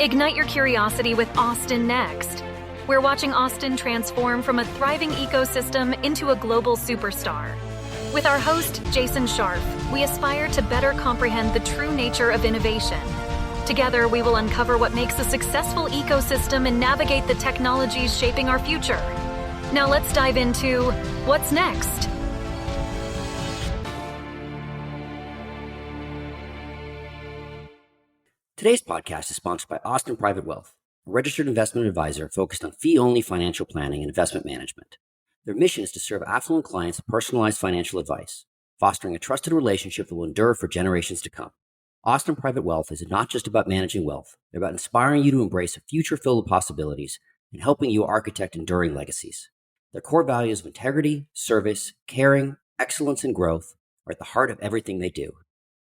Ignite your curiosity with Austin Next. We're watching Austin transform from a thriving ecosystem into a global superstar. With our host, Jason Scharf, we aspire to better comprehend the true nature of innovation. Together, we will uncover what makes a successful ecosystem and navigate the technologies shaping our future. Now let's dive into what's next. Today's podcast is sponsored by Austin Private Wealth, a registered investment advisor focused on fee-only financial planning and investment management. Their mission is to serve affluent clients with personalized financial advice, fostering a trusted relationship that will endure for generations to come. Austin Private Wealth is not just about managing wealth. They're about inspiring you to embrace a future filled with possibilities and helping you architect enduring legacies. Their core values of integrity, service, caring, excellence, and growth are at the heart of everything they do.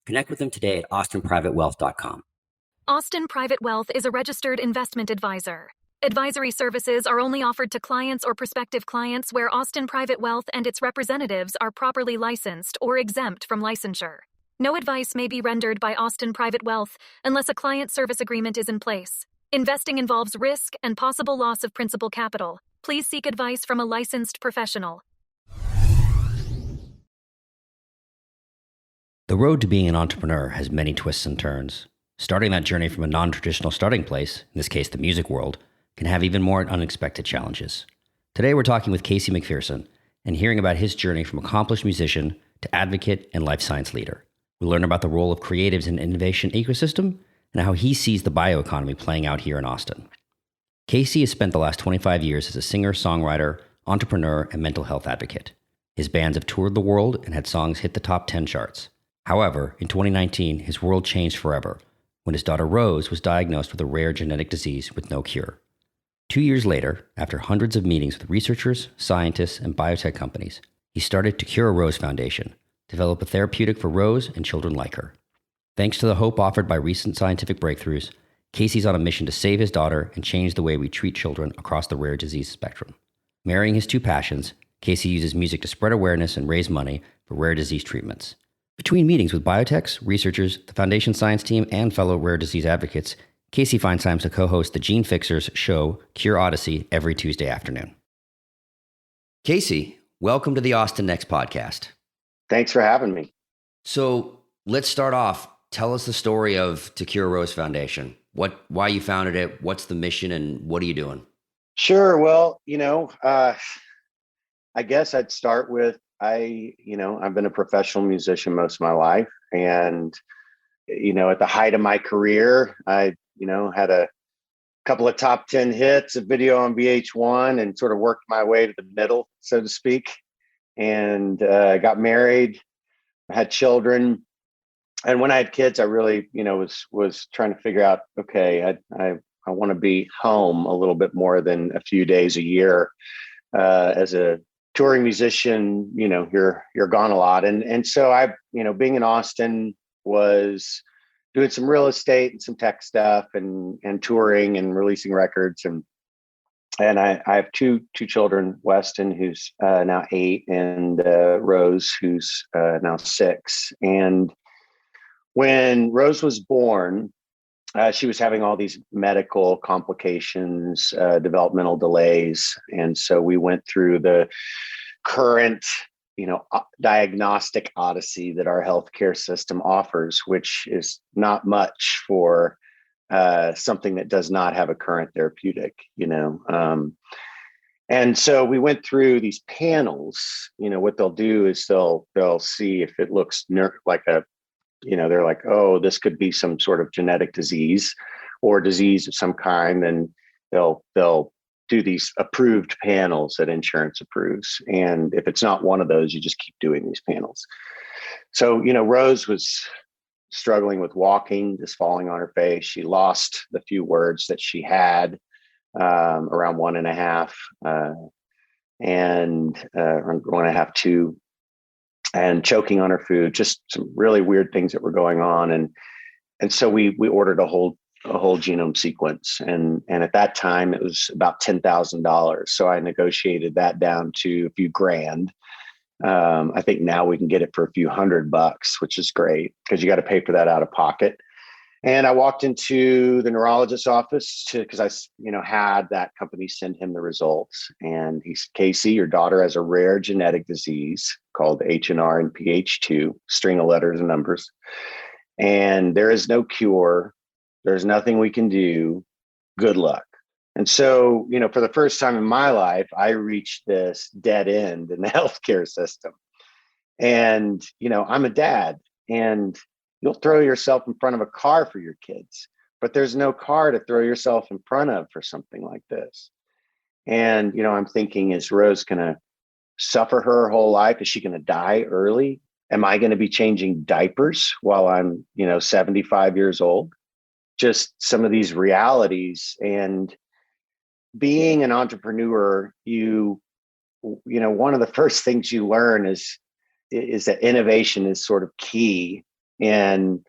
Connect with them today at austinprivatewealth.com. Austin Private Wealth is a registered investment advisor. Advisory services are only offered to clients or prospective clients where Austin Private Wealth and its representatives are properly licensed or exempt from licensure. No advice may be rendered by Austin Private Wealth unless a client service agreement is in place. Investing involves risk and possible loss of principal capital. Please seek advice from a licensed professional. The road to being an entrepreneur has many twists and turns. Starting that journey from a non-traditional starting place, in this case the music world, can have even more unexpected challenges. Today we're talking with Casey McPherson and hearing about his journey from accomplished musician to advocate and life science leader. We learn about the role of creatives in the innovation ecosystem and how he sees the bioeconomy playing out here in Austin. Casey has spent the last 25 years as a singer, songwriter, entrepreneur, and mental health advocate. His bands have toured the world and had songs hit the top 10 charts. However, in 2019, his world changed forever when his daughter Rose was diagnosed with a rare genetic disease with no cure. 2 years later, after hundreds of meetings with researchers, scientists, and biotech companies, he started To Cure a Rose Foundation, to develop a therapeutic for Rose and children like her. Thanks to the hope offered by recent scientific breakthroughs, Casey's on a mission to save his daughter and change the way we treat children across the rare disease spectrum. Marrying his two passions, Casey uses music to spread awareness and raise money for rare disease treatments. Between meetings with biotechs, researchers, the Foundation science team, and fellow rare disease advocates, Casey finds time to co-host the Gene Fixers show Cure Odyssey every Tuesday afternoon. Casey, welcome to the Austin Next podcast. Thanks for having me. So let's start off. Tell us the story of To Cure a Rose Foundation. Why you founded it, what's the mission, and what are you doing? Sure. Well, I guess I'd start with I've been a professional musician most of my life. And, at the height of my career, I, had a couple of top 10 hits, a video on VH1, and sort of worked my way to the middle, so to speak. And got married, had children. And when I had kids, I really, was trying to figure out, okay, I want to be home a little bit more than a few days a year as a touring musician. You're gone a lot. And so I, being in Austin, was doing some real estate and some tech stuff and touring and releasing records. And I have two children, Weston, who's now 8, and Rose, who's now 6. And when Rose was born, she was having all these medical complications, developmental delays. And so we went through the current, diagnostic odyssey that our healthcare system offers, which is not much for something that does not have a current therapeutic, and so we went through these panels. What they'll do is they'll see if it looks like a, they're like, oh, this could be some sort of genetic disease or disease of some kind. And they'll do these approved panels that insurance approves. And if it's not one of those, you just keep doing these panels. So, Rose was struggling with walking, just falling on her face. She lost the few words that she had around 1.5 and 1.5, 2, and choking on her food, just some really weird things that were going on. And so we ordered a whole genome sequence. And at that time it was about $10,000. So I negotiated that down to a few grand. I think now we can get it for a few $100, which is great because you got to pay for that out of pocket. And I walked into the neurologist's office because had that company send him the results. And he's, Casey, your daughter has a rare genetic disease called HNR and PH2, string of letters and numbers. And there is no cure. There's nothing we can do. Good luck. And so, for the first time in my life, I reached this dead end in the healthcare system. And, I'm a dad, and you'll throw yourself in front of a car for your kids, but there's no car to throw yourself in front of for something like this. And, I'm thinking, is Rose going to suffer her whole life? Is she going to die early? Am I going to be changing diapers while I'm, 75 years old? Just some of these realities. And being an entrepreneur, one of the first things you learn is that innovation is sort of key in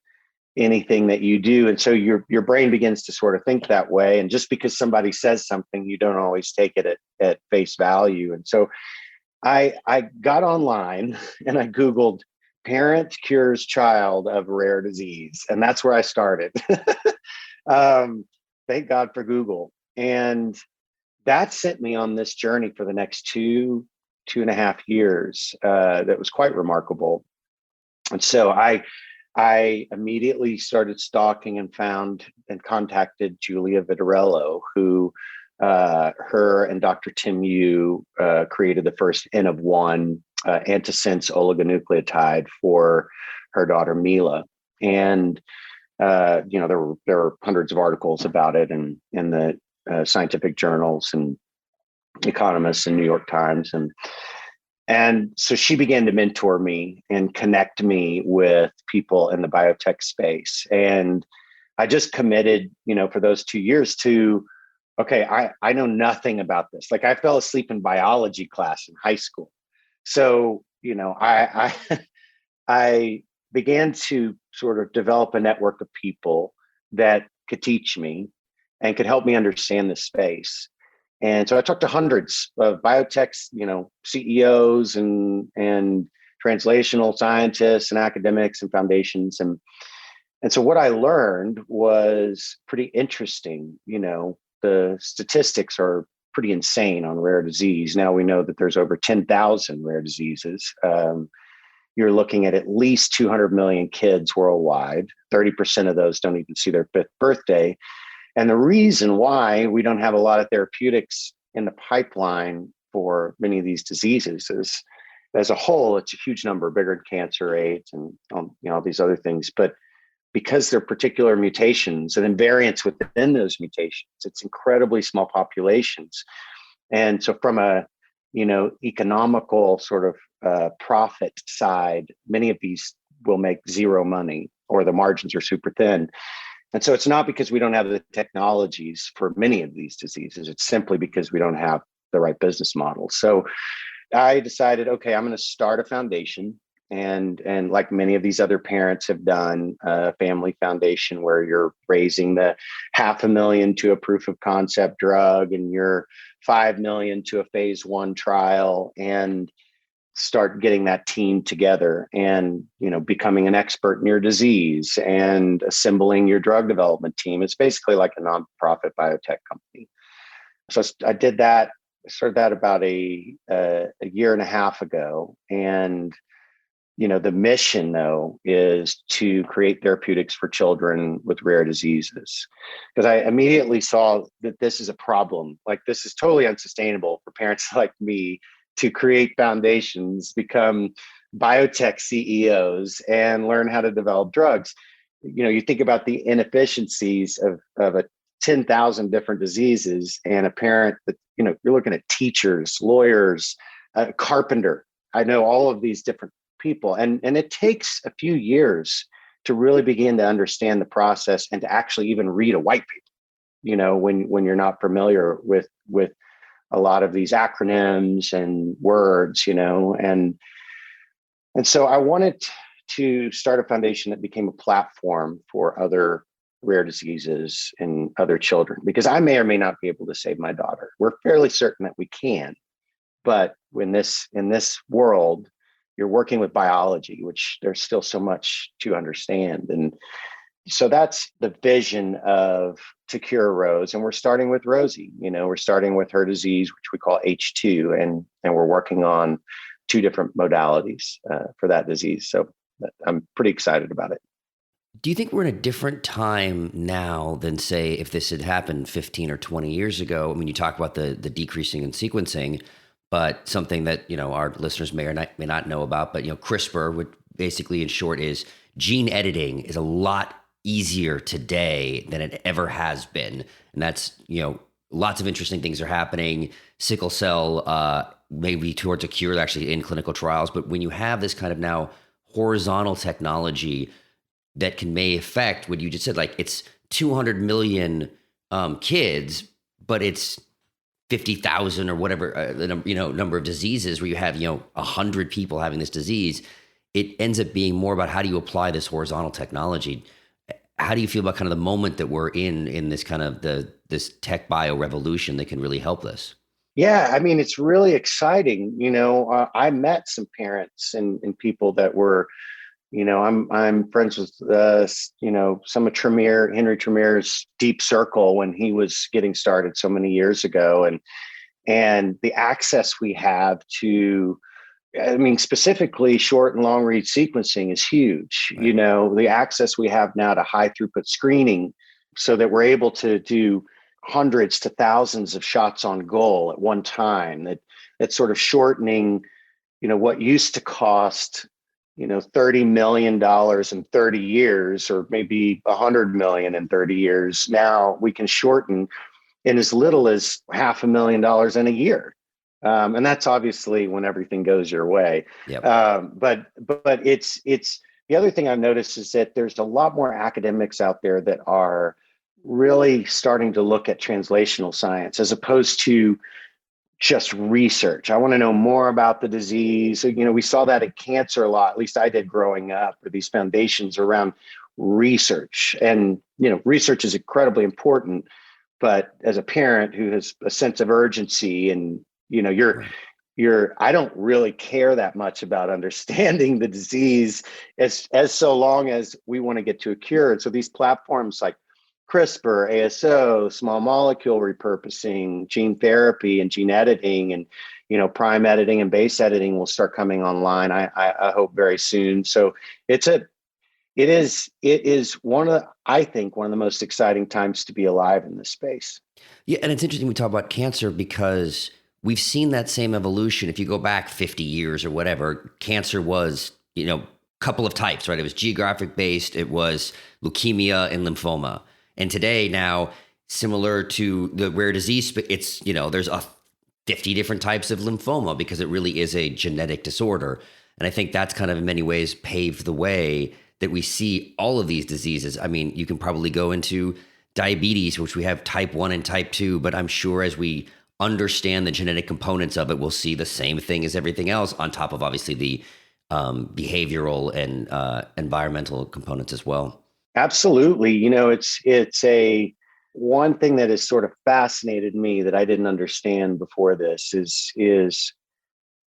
anything that you do. And so your brain begins to sort of think that way. And just because somebody says something, you don't always take it at face value. And so I got online and I Googled parent cures child of rare disease. And that's where I started. Thank God for Google. And that sent me on this journey for the next two and a half years. That was quite remarkable. And so I immediately started stalking and found and contacted Julia Vitarello, who her and Dr. Tim Yu created the first N of one antisense oligonucleotide for her daughter Mila. And there were hundreds of articles about it in the scientific journals and Economist and New York Times. And so she began to mentor me and connect me with people in the biotech space. And I just committed, for those 2 years to, okay, I know nothing about this. Like, I fell asleep in biology class in high school. So, I began to sort of develop a network of people that could teach me and could help me understand this space. And so I talked to hundreds of biotechs, CEOs and translational scientists and academics and foundations. And so what I learned was pretty interesting. The statistics are pretty insane on rare disease. Now we know that there's over 10,000 rare diseases. You're looking at least 200 million kids worldwide. 30% of those don't even see their 5th birthday. And the reason why we don't have a lot of therapeutics in the pipeline for many of these diseases is, as a whole, it's a huge number, bigger than cancer, AIDS, and all these other things. But because they're particular mutations and then variants within those mutations, it's incredibly small populations. And so from a economical sort of profit side, many of these will make zero money, or the margins are super thin. And so it's not because we don't have the technologies for many of these diseases. It's simply because we don't have the right business model. So I decided, okay, I'm going to start a foundation. And like many of these other parents have done, a family foundation where you're raising the $500,000 to a proof of concept drug, and you're $5 million to a phase 1 trial, and start getting that team together and, becoming an expert in your disease and assembling your drug development team. It's basically like a nonprofit biotech company. So I did that, started that about a year and a half ago. And, the mission, though, is to create therapeutics for children with rare diseases. Because I immediately saw that this is a problem. Like, this is totally unsustainable for parents like me to create foundations, become biotech CEOs, and learn how to develop drugs. You think about the inefficiencies of 10,000 different diseases, and a parent that, you're looking at teachers, lawyers, carpenter. I know all of these different people, and it takes a few years to really begin to understand the process and to actually even read a white paper, when you're not familiar with a lot of these acronyms and words, and so I wanted to start a foundation that became a platform for other rare diseases and other children, because I may or may not be able to save my daughter. We're fairly certain that we can, but in this world, you're working with biology, which there's still so much to understand. So that's the vision of To Cure Rose. And we're starting with Rosie. We're starting with her disease, which we call H2, and we're working on two different modalities for that disease. So I'm pretty excited about it. Do you think we're in a different time now than, say, if this had happened 15 or 20 years ago? I mean, you talk about the decreasing in sequencing, but something that, our listeners may not know about, but, CRISPR, would basically, in short, is gene editing is a lot easier today than it ever has been. And that's, lots of interesting things are happening. Sickle cell, maybe towards a cure, actually in clinical trials. But when you have this kind of now horizontal technology that may affect what you just said, like it's 200 million kids, but it's 50,000 or whatever, number of diseases where you have, 100 people having this disease. It ends up being more about how do you apply this horizontal technology? How do you feel about kind of the moment that we're in this kind of this tech bio revolution that can really help this? Yeah, I mean, it's really exciting. I met some parents and people that were, I'm friends with, some of Henry Tremere's Deep Circle when he was getting started so many years ago. And the access we have to, I mean, specifically short and long read sequencing is huge. Right. The access we have now to high throughput screening so that we're able to do hundreds to thousands of shots on goal at one time, that's sort of shortening, what used to cost, $30 million in 30 years, or maybe 100 million in 30 years. Now we can shorten in as little as $500,000 in a year. And that's obviously when everything goes your way. Yep. But it's the other thing I've noticed is that there's a lot more academics out there that are really starting to look at translational science as opposed to just research. I want to know more about the disease. We saw that in cancer a lot, at least I did growing up, or these foundations around research. And, research is incredibly important. But as a parent who has a sense of urgency and, I don't really care that much about understanding the disease as so long as we want to get to a cure. And so these platforms like CRISPR, ASO, small molecule repurposing, gene therapy and gene editing and, prime editing and base editing will start coming online. I hope very soon. So it is I think one of the most exciting times to be alive in this space. Yeah. And it's interesting we talk about cancer because we've seen that same evolution. If you go back 50 years or whatever, cancer was, couple of types, right? It was geographic based. It was leukemia and lymphoma. And today now, similar to the rare disease, it's, there's 50 different types of lymphoma because it really is a genetic disorder. And I think that's kind of in many ways paved the way that we see all of these diseases. I mean, you can probably go into diabetes, which we have type 1 and type 2, but I'm sure as we understand the genetic components of it, we'll see the same thing as everything else on top of obviously the behavioral and environmental components as well. Absolutely. It's a one thing that has sort of fascinated me that I didn't understand before this is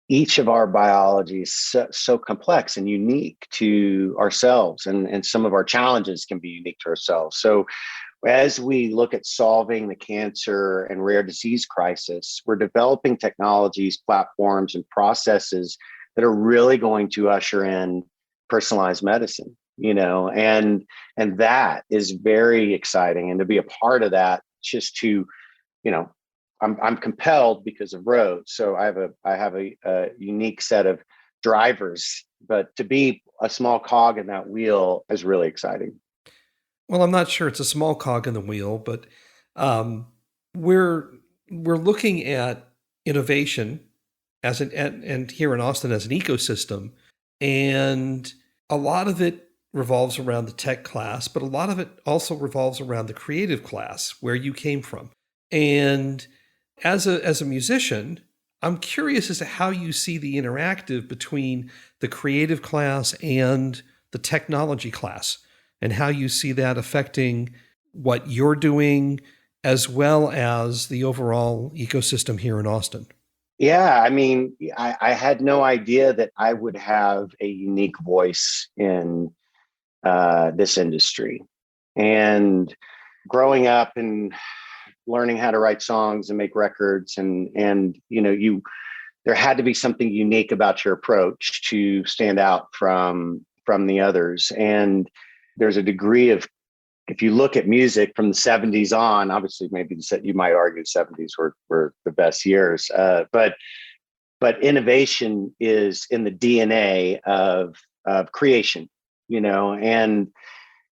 each of our biology is so complex and unique to ourselves, and some of our challenges can be unique to ourselves. So as we look at solving the cancer and rare disease crisis, we're developing technologies, platforms, and processes that are really going to usher in personalized medicine, and that is very exciting. And to be a part of that, just to, I'm compelled because of Rose. So I have a unique set of drivers, but to be a small cog in that wheel is really exciting. Well, I'm not sure it's a small cog in the wheel, but we're looking at innovation and here in Austin as an ecosystem, and a lot of it revolves around the tech class, but a lot of it also revolves around the creative class where you came from. And as a musician, I'm curious as to how you see the interactive between the creative class and the technology class, and how you see that affecting what you're doing as well as the overall ecosystem here in Austin. Yeah, I mean, I had no idea that I would have a unique voice in this industry. And growing up and learning how to write songs and make records, and there had to be something unique about your approach to stand out from the others. And there's a degree of, if you look at music from the 70s on, obviously maybe you might argue 70s were the best years, but innovation is in the DNA of creation,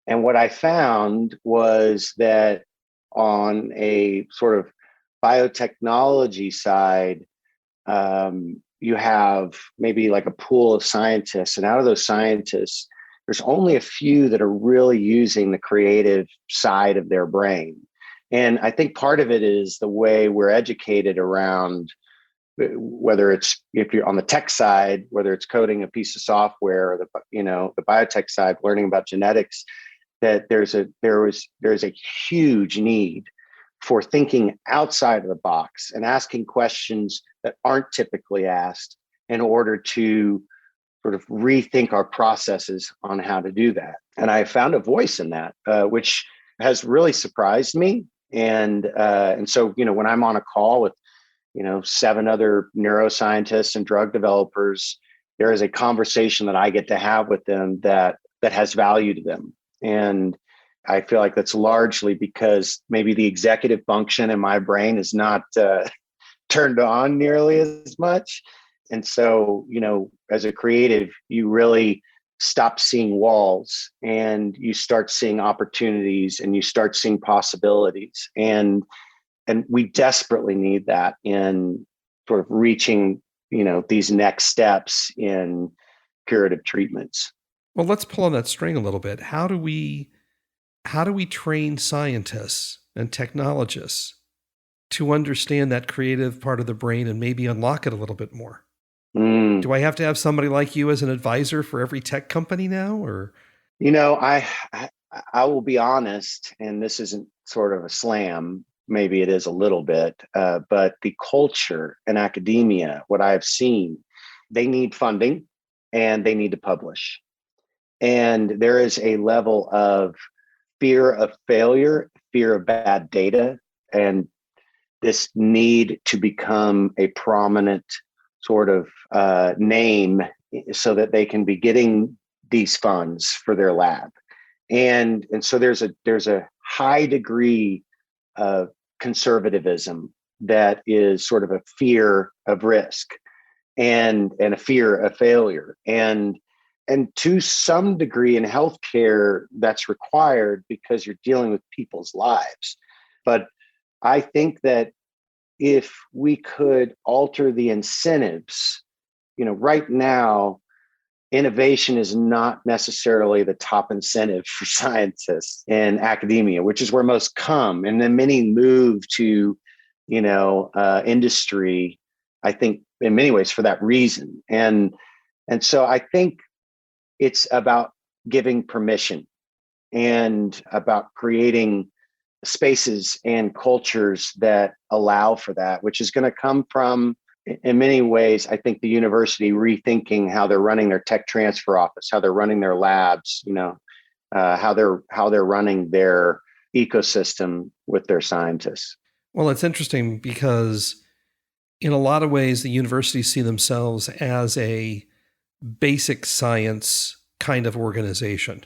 and what I found was that on a sort of biotechnology side, you have maybe like a pool of scientists, and out of those scientists, there's only a few that are really using the creative side of their brain. And I think part of it is the way we're educated around, whether it's, if you're on the tech side, whether it's coding a piece of software, or the biotech side, learning about genetics, that there's a huge need for thinking outside of the box and asking questions that aren't typically asked in order to sort of rethink our processes on how to do that. And I found a voice in that, which has really surprised me. And so, when I'm on a call with, 7 other neuroscientists and drug developers, there is a conversation that I get to have with them that has value to them. And I feel like that's largely because maybe the executive function in my brain is not turned on nearly as much. And so, as a creative, you really stop seeing walls and you start seeing opportunities and you start seeing possibilities. And we desperately need that in sort of reaching, these next steps in curative treatments. Well, let's pull on that string a little bit. How do we train scientists and technologists to understand that creative part of the brain and maybe unlock it a little bit more? Do I have to have somebody like you as an advisor for every tech company now, or? I will be honest, and this isn't sort of a slam, maybe it is a little bit, but the culture in academia, what I have seen, they need funding and they need to publish. And there is a level of fear of failure, fear of bad data, and this need to become a prominent sort of name so that they can be getting these funds for their lab. And so there's a high degree of conservatism that is sort of a fear of risk and a fear of failure. And to some degree in healthcare, that's required because you're dealing with people's lives. But I think that if we could alter the incentives, right now, innovation is not necessarily the top incentive for scientists in academia, which is where most come. And then many move to, industry, I think in many ways for that reason. And so I think it's about giving permission and about creating spaces and cultures that allow for that, which is going to come from, in many ways, I think the university rethinking how they're running their tech transfer office, how they're running their labs, how they're running their ecosystem with their scientists. Well, it's interesting because in a lot of ways, the universities see themselves as a basic science kind of organization,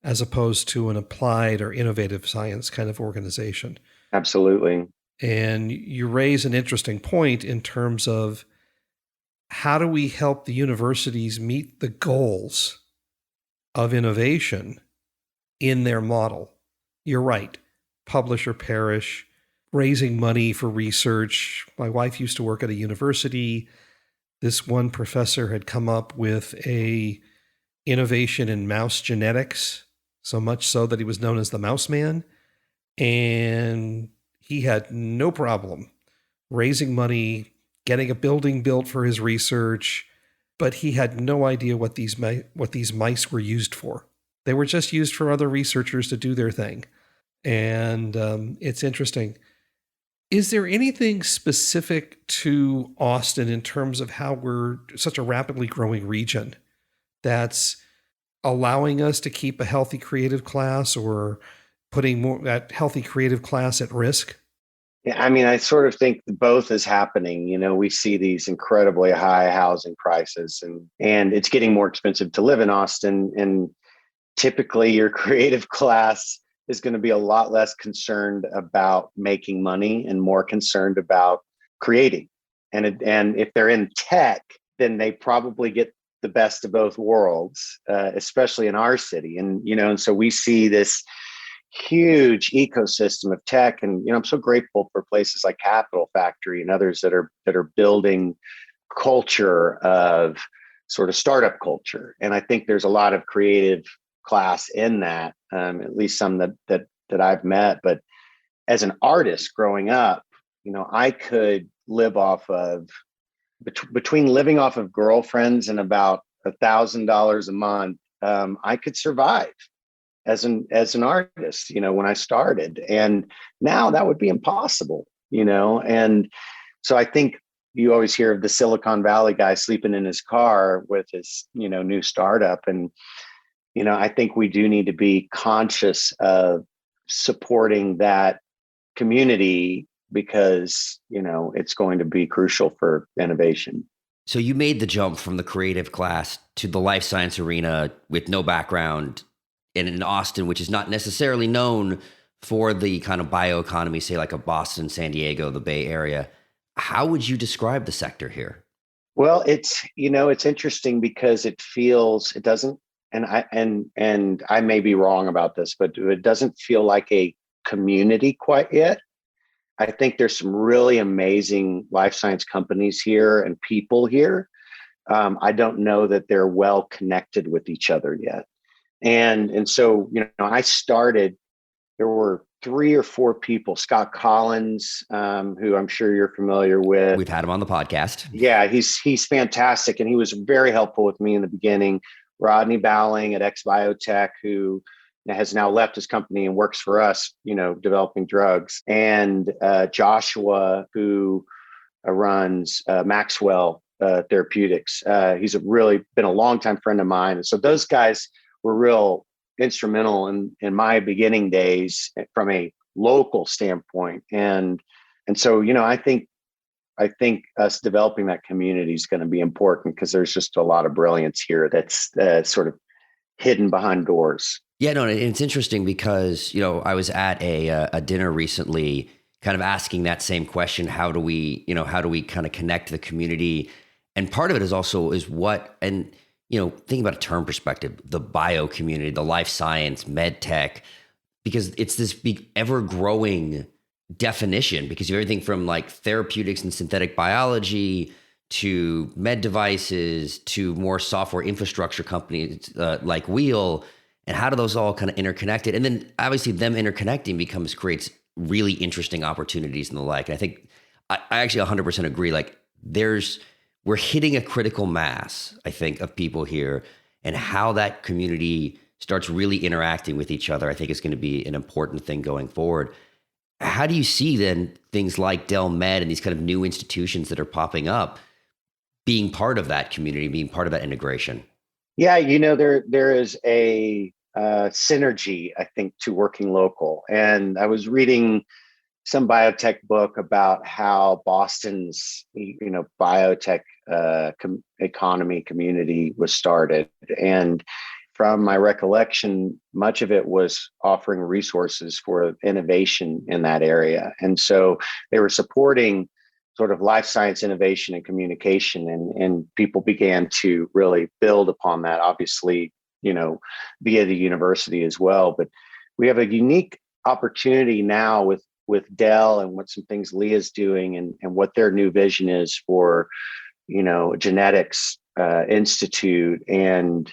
as opposed to an applied or innovative science kind of organization. Absolutely. And you raise an interesting point in terms of how do we help the universities meet the goals of innovation in their model? You're right. Publish or perish, raising money for research. My wife used to work at a university. This one professor had come up with a innovation in mouse genetics, so much so that he was known as the Mouse Man. And he had no problem raising money, getting a building built for his research, but he had no idea what these mice were used for. They were just used for other researchers to do their thing. And it's interesting. Is there anything specific to Austin in terms of how we're such a rapidly growing region that's allowing us to keep a healthy creative class, or putting more that healthy creative class at risk? Yeah, I mean, I sort of think both is happening. We see these incredibly high housing prices, and it's getting more expensive to live in Austin. And typically your creative class is going to be a lot less concerned about making money and more concerned about creating. And if they're in tech, then they probably get the best of both worlds, especially in our city. And so we see this huge ecosystem of tech. And I'm so grateful for places like Capital Factory and others that are building culture of sort of startup culture. And I think there's a lot of creative class in that, at least some that I've met. But as an artist growing up, I could live off of between living off of girlfriends and about $1,000 a month. I could survive as an artist, when I started, and now that would be impossible, and so I think you always hear of the Silicon Valley guy sleeping in his car with his, new startup. And, I think we do need to be conscious of supporting that community because, it's going to be crucial for innovation. So you made the jump from the creative class to the life science arena with no background in Austin, which is not necessarily known for the kind of bioeconomy, say like a Boston, San Diego, the Bay Area. How would you describe the sector here? Well, it's interesting because it doesn't, and I may be wrong about this, but it doesn't feel like a community quite yet. I think there's some really amazing life science companies here and people here. I don't know that they're well connected with each other yet. And so, I started, there were 3 or 4 people, Scott Collins, who I'm sure you're familiar with. We've had him on the podcast. Yeah, he's fantastic. And he was very helpful with me in the beginning. Rodney Bowling at X Biotech, who has now left his company and works for us, developing drugs. And Joshua, who runs Maxwell Therapeutics. He's really been a longtime friend of mine. And so those guys were real instrumental in my beginning days from a local standpoint. And so, I think us developing that community is going to be important because there's just a lot of brilliance here that's sort of hidden behind doors. Yeah, no, and it's interesting because, I was at a dinner recently kind of asking that same question. How do we kind of connect the community? And part of it is what, and, thinking about a term perspective, the bio community, the life science, med tech, because it's this big ever growing definition because you have everything from like therapeutics and synthetic biology to med devices to more software infrastructure companies like Wheel, and how do those all kind of interconnected? And then obviously them interconnecting creates really interesting opportunities and the like. And I think I actually 100% agree. Like we're hitting a critical mass, I think, of people here, and how that community starts really interacting with each other, I think is going to be an important thing going forward. How do you see then things like Dell Med and these kind of new institutions that are popping up being part of that community, being part of that integration? Yeah, there is a synergy, I think, to working local. And I was reading some biotech book about how Boston's, biotech economy community was started. And from my recollection, much of it was offering resources for innovation in that area. And so they were supporting sort of life science innovation and communication, and people began to really build upon that, obviously, via the university as well. But we have a unique opportunity now with Dell and what some things Leah's doing and what their new vision is for, genetics institute and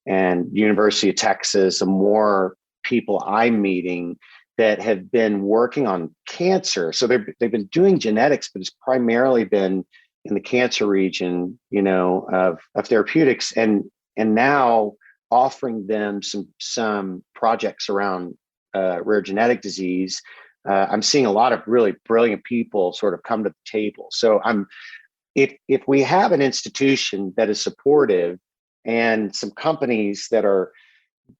University of Texas, and more people I'm meeting that have been working on cancer. So they've been doing genetics, but it's primarily been in the cancer region, of therapeutics, and now offering them some projects around rare genetic disease. I'm seeing a lot of really brilliant people sort of come to the table. So if we have an institution that is supportive and some companies that are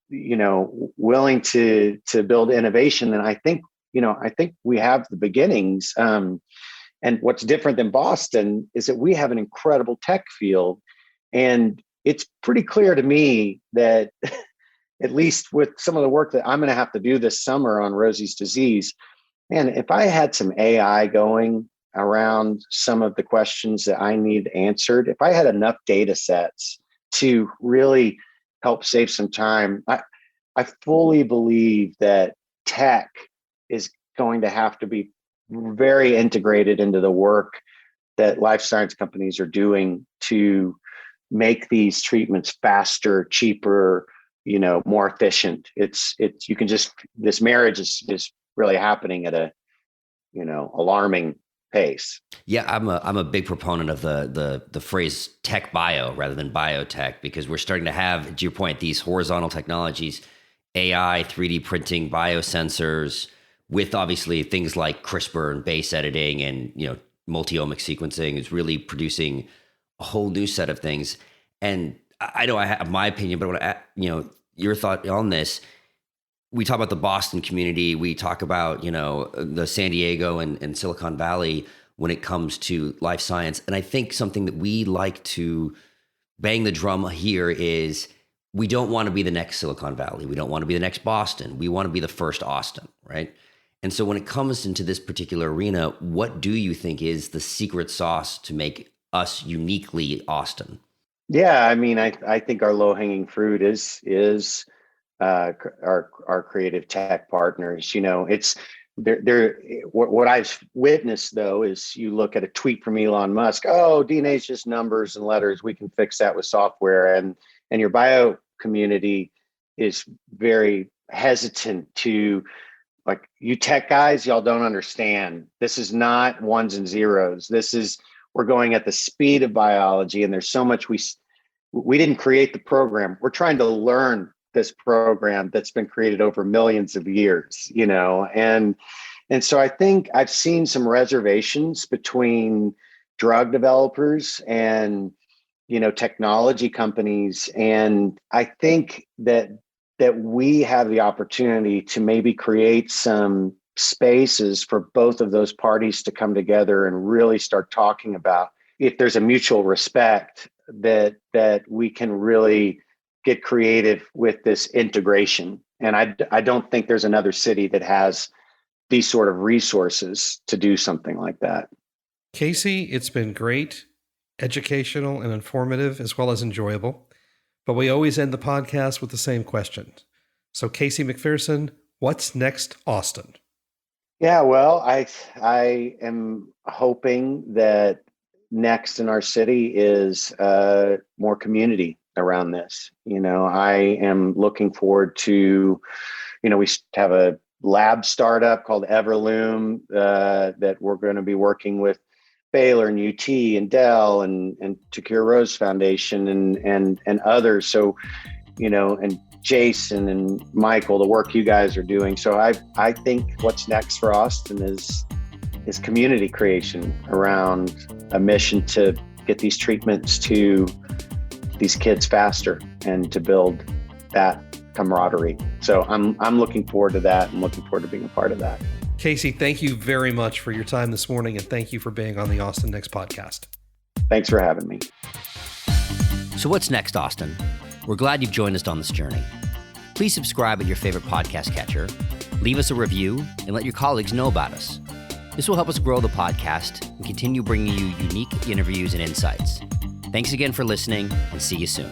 willing to build innovation, then I think we have the beginnings. And what's different than Boston is that we have an incredible tech field. And it's pretty clear to me that, at least with some of the work that I'm going to have to do this summer on Rosie's disease, man, if I had some AI going around some of the questions that I need answered, if I had enough data sets to really help save some time, I fully believe that tech is going to have to be very integrated into the work that life science companies are doing to make these treatments faster, cheaper, more efficient. This marriage is really happening at a, alarming pace. Yeah, I'm a big proponent of the phrase tech bio rather than biotech, because we're starting to have, to your point, these horizontal technologies, AI, 3D printing, biosensors, with obviously things like CRISPR and base editing and multi-omic sequencing is really producing a whole new set of things. And I know I have my opinion, but I want to, your thought on this. We talk about the Boston community. We talk about, the San Diego and Silicon Valley when it comes to life science. And I think something that we like to bang the drum here is we don't want to be the next Silicon Valley. We don't want to be the next Boston. We want to be the first Austin, right? And so when it comes into this particular arena, what do you think is the secret sauce to make us uniquely Austin? Yeah, I mean, I think our low-hanging fruit is our creative tech partners. It's there. What I've witnessed though is you look at a tweet from Elon Musk. Oh, DNA is just numbers and letters. We can fix that with software. And your bio community is very hesitant to, like, you tech guys, y'all don't understand. This is not ones and zeros. We're going at the speed of biology, and there's so much we didn't create the program. We're trying to learn this program that's been created over millions of years, and so I think I've seen some reservations between drug developers and technology companies, and I think that we have the opportunity to maybe create some spaces for both of those parties to come together and really start talking about, if there's a mutual respect, that we can really get creative with this integration. And I don't think there's another city that has these sort of resources to do something like that. Casey, it's been great, educational and informative, as well as enjoyable. But we always end the podcast with the same question. So, Casey McPherson, what's next, Austin? Yeah, well, I am hoping that next in our city is more community around this. I am looking forward to, we have a lab startup called Everloom that we're going to be working with Baylor and UT and Dell and Takira Rose Foundation and others. So, and Jason and Michael, the work you guys are doing. So I think what's next for Austin is community creation around a mission to get these treatments to these kids faster and to build that camaraderie. So I'm looking forward to that. I'm looking forward to being a part of that. Casey, thank you very much for your time this morning, and thank you for being on the Austin Next podcast. Thanks for having me. So what's next, Austin? We're glad you've joined us on this journey. Please subscribe at your favorite podcast catcher, leave us a review, and let your colleagues know about us. This will help us grow the podcast and continue bringing you unique interviews and insights. Thanks again for listening, and see you soon.